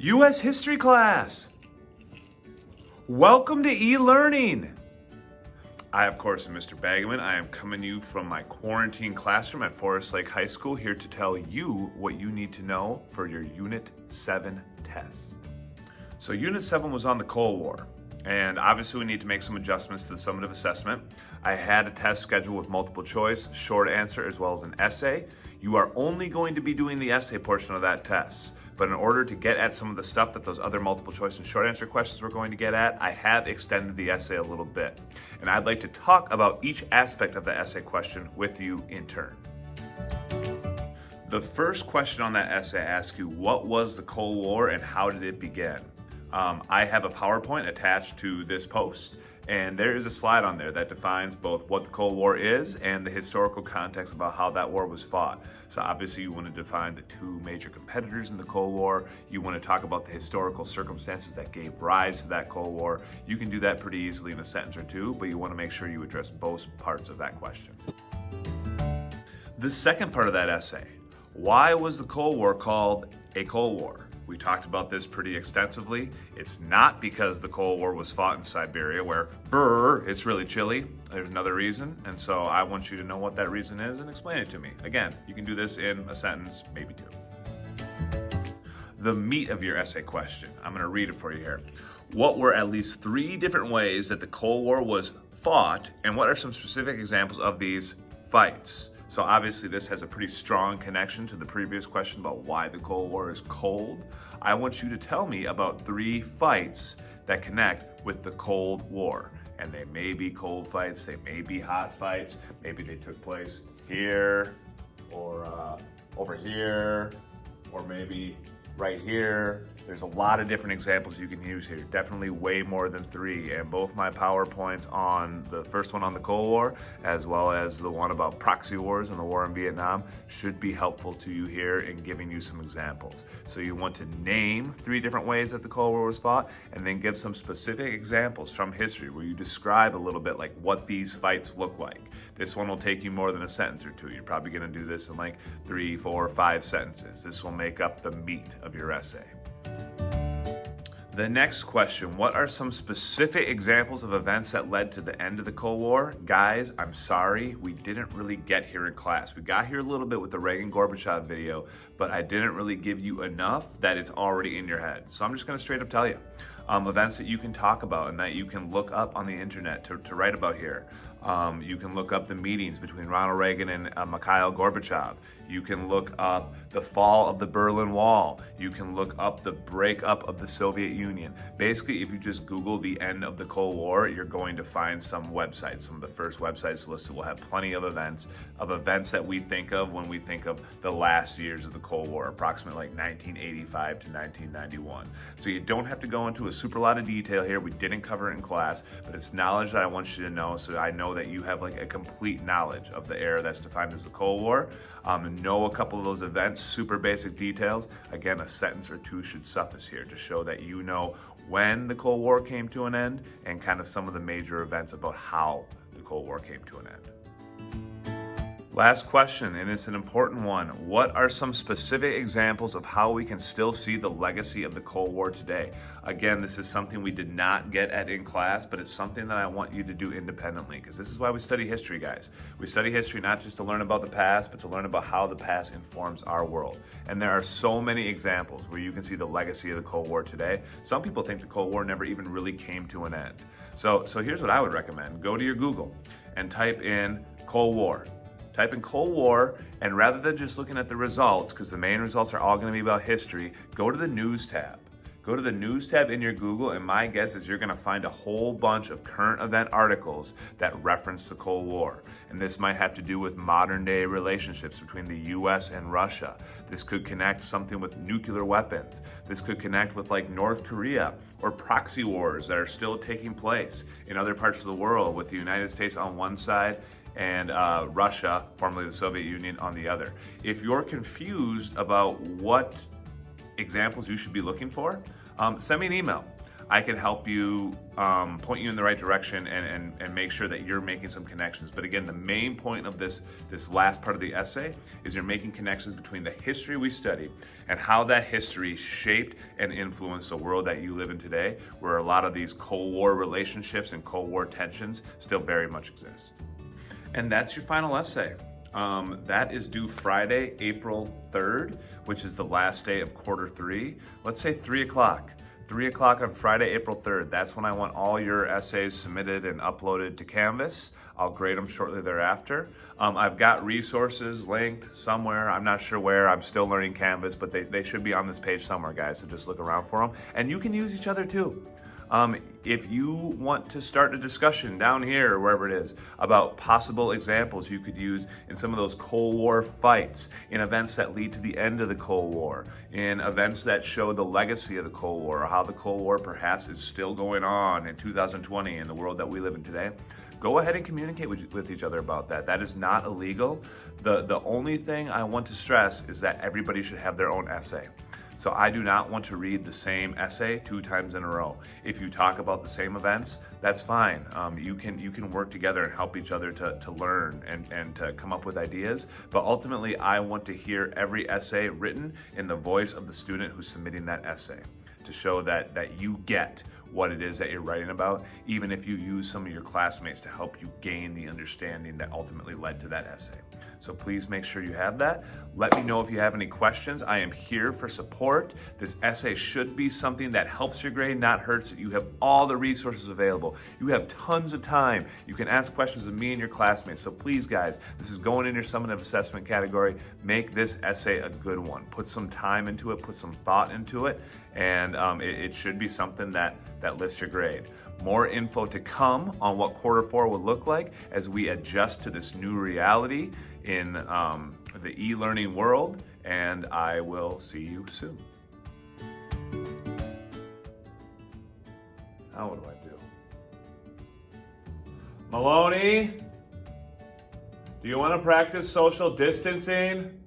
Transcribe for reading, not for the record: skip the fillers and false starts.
U.S. History class. Welcome to e-learning. I, of course, am Mr. Bagman. I am coming to you from my quarantine classroom at Forest Lake High School, here to tell you what you need to know for your Unit 7 test. So Unit 7 was on the Cold War, and obviously we need to make some adjustments to the summative assessment. I had a test scheduled with multiple choice, short answer, as well as an essay. You are only going to be doing the essay portion of that test. But in order to get at some of the stuff that those other multiple choice and short answer questions were going to get at, I have extended the essay a little bit. And I'd like to talk about each aspect of the essay question with you in turn. The first question on that essay asks you, what was the Cold War and how did it begin? I have a PowerPoint attached to this post, and there is a slide on there that defines both what the Cold War is and the historical context about how that war was fought. So obviously you want to define the two major competitors in the Cold War. You want to talk about the historical circumstances that gave rise to that Cold War. You can do that pretty easily in a sentence or two, but you want to make sure you address both parts of that question. The second part of that essay, why was the Cold War called a Cold War? We talked about this pretty extensively. It's not because the Cold War was fought in Siberia where, it's really chilly. There's another reason, and so I want you to know what that reason is and explain it to me. Again, you can do this in a sentence, maybe two. The meat of your essay question, I'm gonna read it for you here. What were at least 3 different ways that the Cold War was fought, and what are some specific examples of these fights? So obviously this has a pretty strong connection to the previous question about why the Cold War is cold. I want you to tell me about 3 fights that connect with the Cold War. And they may be cold fights, they may be hot fights, maybe they took place here, or over here, or maybe right here. There's a lot of different examples you can use here, definitely way more than 3. And both my PowerPoints on the first one on the Cold War, as well as the one about proxy wars and the war in Vietnam, should be helpful to you here in giving you some examples. So you want to name 3 different ways that the Cold War was fought, and then give some specific examples from history where you describe a little bit like what these fights look like. This one will take you more than a sentence or 2. You're probably gonna do this in like 3, 4, 5 sentences. This will make up the meat of your essay. The next question, what are some specific examples of events that led to the end of the Cold War? Guys, I'm sorry, we didn't really get here in class. We got here a little bit with the Reagan-Gorbachev video, but I didn't really give you enough that it's already in your head. So I'm just gonna straight up tell you. Events that you can talk about and that you can look up on the internet to write about here. You can look up the meetings between Ronald Reagan and Mikhail Gorbachev. You can look up the fall of the Berlin Wall. You can look up the breakup of the Soviet Union. Basically, if you just Google the end of the Cold War, you're going to find some websites. Some of the first websites listed will have plenty of events that we think of when we think of the last years of the Cold War, approximately like 1985 to 1991. So you don't have to go into a super lot of detail here. We didn't cover it in class, but it's knowledge that I want you to know, so I know that you have like a complete knowledge of the era that's defined as the Cold War. Know a couple of those events, super basic details. Again, a sentence or 2 should suffice here to show that you know when the Cold War came to an end and kind of some of the major events about how the Cold War came to an end. Last question, and it's an important one. What are some specific examples of how we can still see the legacy of the Cold War today? Again, this is something we did not get at in class, but it's something that I want you to do independently, because this is why we study history, guys. We study history not just to learn about the past, but to learn about how the past informs our world. And there are so many examples where you can see the legacy of the Cold War today. Some people think the Cold War never even really came to an end. So here's what I would recommend. Go to your Google and type in Cold War. Type in Cold War, and rather than just looking at the results, because the main results are all going to be about history, go to the News tab. Go to the News tab in your Google, and my guess is you're going to find a whole bunch of current event articles that reference the Cold War. And this might have to do with modern day relationships between the US and Russia. This could connect something with nuclear weapons. This could connect with like North Korea or proxy wars that are still taking place in other parts of the world, with the United States on one side and Russia, formerly the Soviet Union, on the other. If you're confused about what examples you should be looking for, send me an email. I can help you point you in the right direction and make sure that you're making some connections. But again, the main point of this last part of the essay is you're making connections between the history we studied and how that history shaped and influenced the world that you live in today, where a lot of these Cold War relationships and Cold War tensions still very much exist. And that's your final essay. That is due Friday, April 3rd, which is the last day of quarter 3. Let's say 3 o'clock. 3 o'clock on Friday, April 3rd. That's when I want all your essays submitted and uploaded to Canvas. I'll grade them shortly thereafter. I've got resources linked somewhere. I'm not sure where. I'm still learning Canvas, but they should be on this page somewhere, guys, so just look around for them. And you can use each other too. If you want to start a discussion down here or wherever it is about possible examples you could use in some of those Cold War fights, in events that lead to the end of the Cold War, in events that show the legacy of the Cold War, or how the Cold War perhaps is still going on in 2020 in the world that we live in today, go ahead and communicate with each other about that. That is not illegal. The only thing I want to stress is that everybody should have their own essay. So I do not want to read the same essay 2 times in a row. If you talk about the same events, that's fine. You can work together and help each other to learn and to come up with ideas. But ultimately, I want to hear every essay written in the voice of the student who's submitting that essay, to show that you get what it is that you're writing about, even if you use some of your classmates to help you gain the understanding that ultimately led to that essay. So please make sure you have that. Let me know if you have any questions. I am here for support. This essay should be something that helps your grade, not hurts it. You have all the resources available. You have tons of time. You can ask questions of me and your classmates. So please, guys, this is going in your summative assessment category. Make this essay a good one. Put some time into it, put some thought into it, and it should be something that lifts your grade. More info to come on what quarter 4 will look like as we adjust to this new reality in the e-learning world, and I will see you soon. Now what do I do? Maloney, do you want to practice social distancing?